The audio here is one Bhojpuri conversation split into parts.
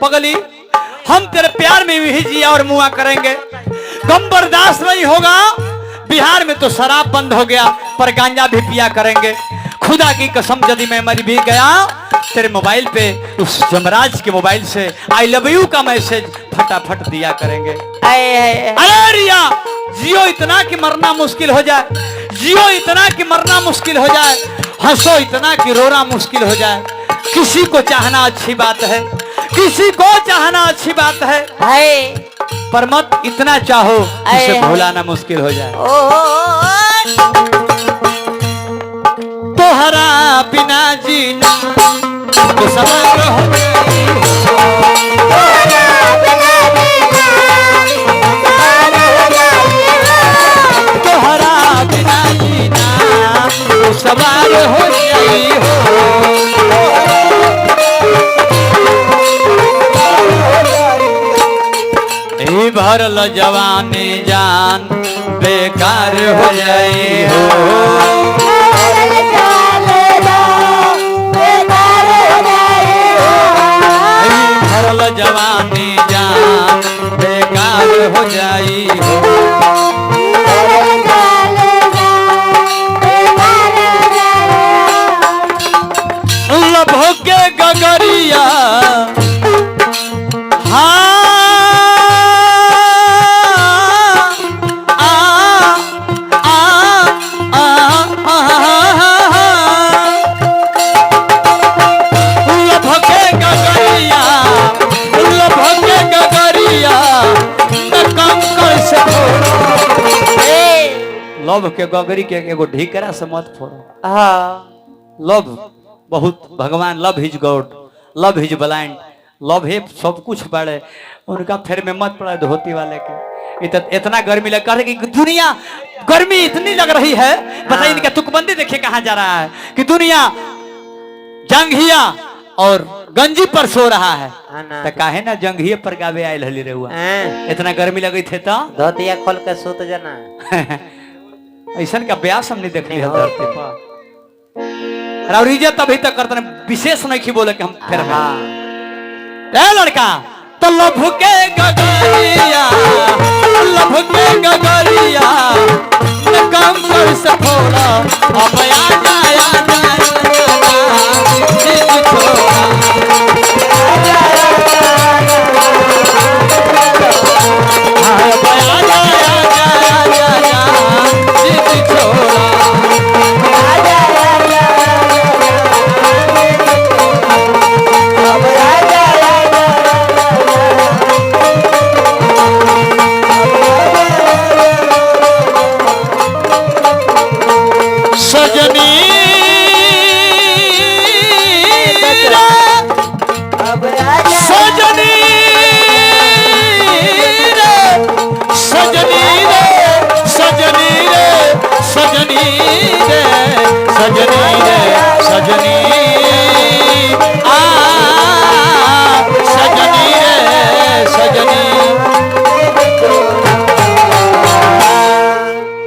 पगली, हम तेरे प्यार में भी जिया और मुआ करेंगे, गम बर्दाश्त नहीं होगा। बिहार में तो शराब बंद हो गया, पर गांजा भी पिया करेंगे। खुदा की कसम, यदि मैं मर भी गया, तेरे मोबाइल पे उस जमराज के मोबाइल से आई लव यू का मैसेज फटाफट दिया करेंगे। अरे रिया, जियो इतना कि मरना मुश्किल हो जाए, जियो इतना कि मरना मुश्किल हो जाए, हंसो इतना कि रोना मुश्किल हो जाए। किसी को चाहना अच्छी बात है, किसी को चाहना अच्छी बात है, पर मत इतना चाहो जिसे भुलाना मुश्किल हो जाए। तोहरा बिना जीना तो सवाल हो गई, तोहरा बिना जीना तो सवाल हो गई हो। भरल जवानी जान बेकार हो जाई हो, भरल जवानी जान बेकार हो जाई हो। लभो के गगरिया लव के गगरी के एगो ढीकरा से मत फोड़ो। लव बहुत, भगवान love his God, love his blind, love है सब कुछ बड़े, उनका फेर में मत पड़ा धोती वाले के। इतना गर्मी लग रहा है कि दुनिया, गर्मी इतनी लग रही है, बताइए इनका तुकबंदी देखिए कहाँ जा रहा है कि दुनिया जंघिया और गंजी पर सो रहा है, तो काहे ना जंघिया पर गावे आयल हली रे हुआ। इतना गर्मी लगी थे तो धोतिया खोल के सोत जाना। ऐसा का ब्यास हमने देख लिया धरती पर, और इज्जत अभी तक करते विशेष नहीं बोले कि हम फिर लड़का तो लभ के गगरिया, लभ के गगरिया काम कर सफोड़ा अब आ जाया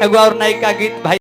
एगो और नई का गीत भाई।